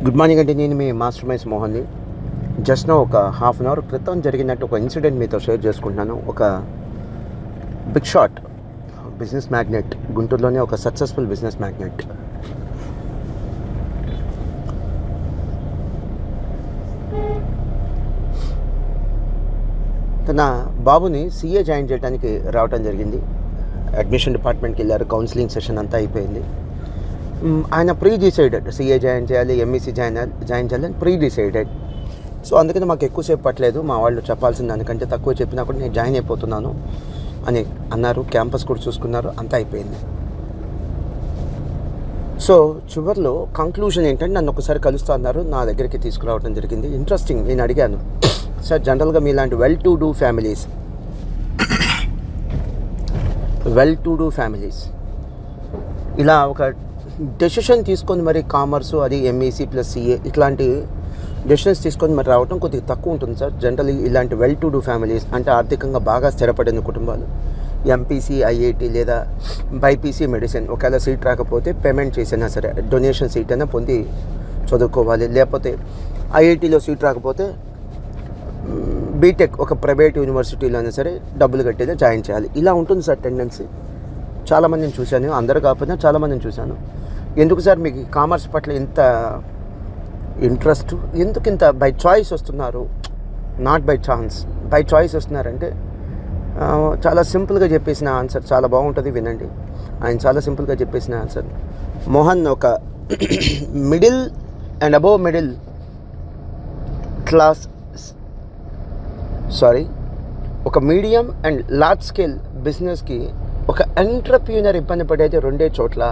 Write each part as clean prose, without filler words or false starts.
Good morning అండి. నేను మీ master mines మోహన్ని. Just no ఒక హాఫ్ అన్ అవర్ క్రితం జరిగినట్టు ఒక ఇన్సిడెంట్ మీతో షేర్ చేసుకుంటున్నాను. ఒక బిగ్ షాట్ బిజినెస్ మ్యాగ్నెట్, గుంటూరులోనే ఒక సక్సెస్ఫుల్ బిజినెస్ మ్యాగ్నెట్. తన బాబుని సీఏ జాయిన్ చేయడానికి రావడం జరిగింది. అడ్మిషన్ డిపార్ట్మెంట్కి వెళ్ళారు. కౌన్సిలింగ్ సెషన్ అంతా అయిపోయింది. ఆయన ప్రీ డిసైడెడ్ సీఏ జాయిన్ చేయాలి, ఎంఈసీ జాయిన్ చేయాలని ప్రీ డిసైడెడ్. సో అందుకని మాకు ఎక్కువసేపు పట్టలేదు. మా వాళ్ళు చెప్పాల్సిన దానికంటే తక్కువ చెప్పినా కూడా నేను జాయిన్ అయిపోతున్నాను అని అన్నారు. క్యాంపస్ కూడా చూసుకున్నారు, అంతా అయిపోయింది. సో చివరిలో కంక్లూజన్ ఏంటంటే నన్ను ఒకసారి కలుస్తూ అన్నారు. నా దగ్గరికి తీసుకురావడం జరిగింది. ఇంట్రెస్టింగ్. నేను అడిగాను, సార్ జనరల్గా మీలాంటి వెల్ టు డూ ఫ్యామిలీస్ ఇలా ఒక డెసిషన్ తీసుకొని మరి కామర్సు, అది ఎంఈసీ ప్లస్ సిఏ ఇట్లాంటి డెసిషన్స్ తీసుకొని మరి రావడం కొద్దిగా తక్కువ ఉంటుంది సార్. జనరల్లీ ఇలాంటి వెల్ టు డూ ఫ్యామిలీస్ అంటే ఆర్థికంగా బాగా స్థిరపడిన కుటుంబాలు ఎంపీసీ, ఐఐటి లేదా బైపీసీ మెడిసిన్ ఒకవేళ సీట్ రాకపోతే పేమెంట్ చేసినా సరే డొనేషన్ సీట్ అయినా పొంది చదువుకోవాలి. లేకపోతే ఐఐటీలో సీట్ రాకపోతే బీటెక్ ఒక ప్రైవేట్ యూనివర్సిటీలో అయినా సరే డబ్బులు కట్టేదే జాయిన్ చేయాలి. ఇలా ఉంటుంది సార్ టెండెన్సీ. చాలామందిని చూశాను, అందరు కాకపోయినా చాలామందిని చూశాను. ఎందుకు సార్ మీకు కామర్స్ పట్ల ఇంత ఇంట్రెస్ట్? ఎందుకు ఇంత బై చాయిస్ వస్తున్నారు? Not by chance, by choice వస్తున్నారంటే చాలా సింపుల్గా చెప్పేసిన ఆన్సర్ చాలా బాగుంటుంది, వినండి. ఆయన చాలా సింపుల్గా చెప్పేసిన ఆన్సర్. మోహన్ ఒక middle and above middle class ఒక మీడియం అండ్ లార్జ్ స్కేల్ బిజినెస్కి ఒక ఎంటర్ప్రీనర్ ఇబ్బంది పడేది రెండే చోట్ల.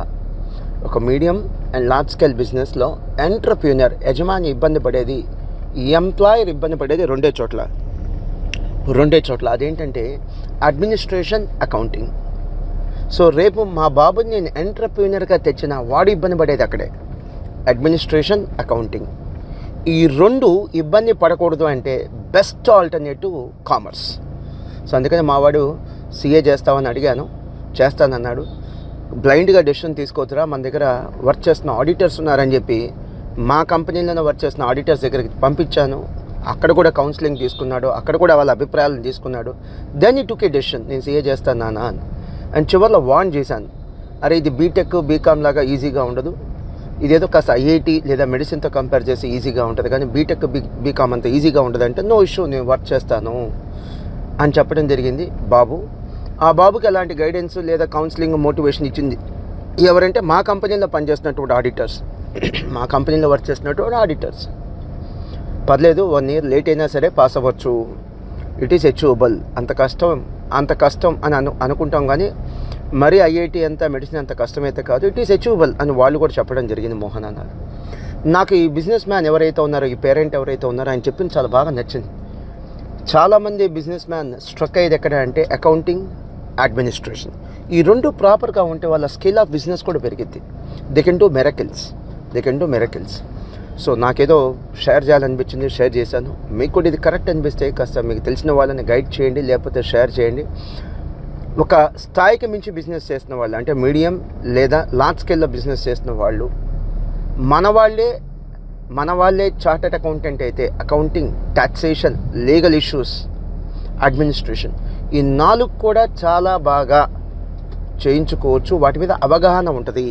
ఒక మీడియం అండ్ లార్జ్ స్కేల్ బిజినెస్లో ఎంటర్ప్రీనర్ యజమాని ఇబ్బంది పడేది, ఎంప్లాయర్ ఇబ్బంది పడేది రెండే చోట్ల. అదేంటంటే అడ్మినిస్ట్రేషన్, అకౌంటింగ్. సో రేపు మా బాబుని నేను ఎంటర్ప్రీనర్గా తెచ్చిన వాడు ఇబ్బంది పడేది అక్కడే, అడ్మినిస్ట్రేషన్, అకౌంటింగ్. ఈ రెండు ఇబ్బంది పడకూడదు అంటే బెస్ట్ ఆల్టర్నేటివ్ కామర్స్. సో అందుకని మావాడు సీఏ చేస్తామని అడిగాను, చేస్తానన్నాడు. బ్లైండ్గా డెసిషన్ తీసుకోవచ్చురా, మన దగ్గర వర్క్ చేస్తున్న ఆడిటర్స్ ఉన్నారని చెప్పి మా కంపెనీలోనే వర్క్ చేస్తున్న ఆడిటర్స్ దగ్గరికి పంపించాను. అక్కడ కూడా కౌన్సిలింగ్ తీసుకున్నాడు, అక్కడ కూడా వాళ్ళ అభిప్రాయాలను తీసుకున్నాడు. దెన్ ఈ టుక్ ఏ డెసిషన్, నేను సీఏ చేస్తాను నాన్న అని. అండ్ చివరిలో వార్న్ చేశాను, అరే ఇది బీటెక్ బీకామ్ లాగా ఈజీగా ఉండదు, ఇదేదో కాస్త ఐఐటి లేదా మెడిసిన్తో కంపేర్ చేసి ఈజీగా ఉంటుంది, కానీ బీటెక్ బీకామ్ అంత ఈజీగా ఉండదు అంటే నో ఇష్యూ, నేను వర్క్ చేస్తాను అని చెప్పడం జరిగింది బాబు. ఆ బాబుకి ఎలాంటి గైడెన్స్ లేదా కౌన్సిలింగ్, మోటివేషన్ ఇచ్చింది ఎవరంటే మా కంపెనీలో పనిచేస్తున్నటువంటి ఆడిటర్స్, మా కంపెనీలో వర్క్ చేస్తున్నటువంటి ఆడిటర్స్. పర్లేదు 1 year లేట్ అయినా సరే పాస్ అవ్వచ్చు, ఇట్ ఈస్ అచీవబుల్. అంత కష్టం అని అనుకుంటాం, కానీ మరీ ఐఐటి అంత మెడిసిన్ అంత కష్టమైతే కాదు, ఇట్ ఈస్ అచీవబుల్ అని వాళ్ళు కూడా చెప్పడం జరిగింది. మోహన్ అన్నారు. నాకు ఈ బిజినెస్ మ్యాన్ ఎవరైతే ఉన్నారో, ఈ పేరెంట్ ఎవరైతే ఉన్నారో ఆయన చెప్పింది చాలా బాగా నచ్చింది. చాలామంది బిజినెస్ మ్యాన్ స్ట్రక్ అయ్యేది ఎక్కడ అంటే అకౌంటింగ్, అడ్మినిస్ట్రేషన్. ఈ రెండు ప్రాపర్గా ఉంటే వాళ్ళ స్కేల్ ఆఫ్ బిజినెస్ కూడా పెరిగిద్ది. They can do miracles. So నాకేదో షేర్ చేయాలనిపించింది, షేర్ చేశాను. మీకు కూడా ఇది కరెక్ట్ అనిపిస్తే కాస్త మీకు తెలిసిన వాళ్ళని గైడ్ చేయండి, లేకపోతే షేర్ చేయండి. ఒక స్థాయికి మించి బిజినెస్ చేస్తున్న వాళ్ళు అంటే మీడియం లేదా లార్జ్ స్కేల్లో బిజినెస్ చేస్తున్న వాళ్ళు మన వాళ్ళే చార్టెడ్ అకౌంటెంట్ అయితే accounting, taxation, legal issues, administration ఈ 4 కూడా చాలా బాగా చేయించుకోవచ్చు. వాటి మీద అవగాహన ఉంటుంది.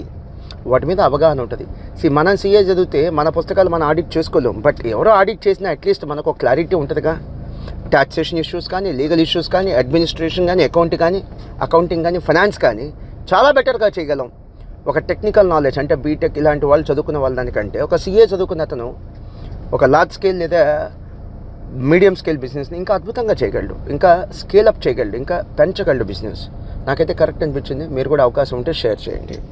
మనం సీఏ చదివితే మన పుస్తకాలు మనం ఆడిట్ చేసుకోలేం, బట్ ఎవరో ఆడిట్ చేసినా అట్లీస్ట్ మనకు ఒక క్లారిటీ ఉంటుందిగా. టాక్సేషన్ ఇష్యూస్ కానీ, లీగల్ ఇష్యూస్ కానీ, అడ్మినిస్ట్రేషన్ కానీ, అకౌంటింగ్ కానీ, ఫైనాన్స్ కానీ చాలా బెటర్గా చేయగలం. ఒక టెక్నికల్ నాలెడ్జ్ అంటే బీటెక్ ఇలాంటి వాళ్ళు చదువుకున్న వాళ్ళ దానికంటే ఒక సీఏ చదువుకున్న అతను ఒక లార్జ్ స్కేల్ లేదా మీడియం స్కేల్ బిజినెస్ని ఇంకా అద్భుతంగా చేయగలడు, ఇంకా స్కేల్ అప్ చేయగలడు, ఇంకా పెంచగలడు బిజినెస్. నాకైతే కరెక్ట్ అనిపించింది. మీరు కూడా అవకాశం ఉంటే షేర్ చేయండి.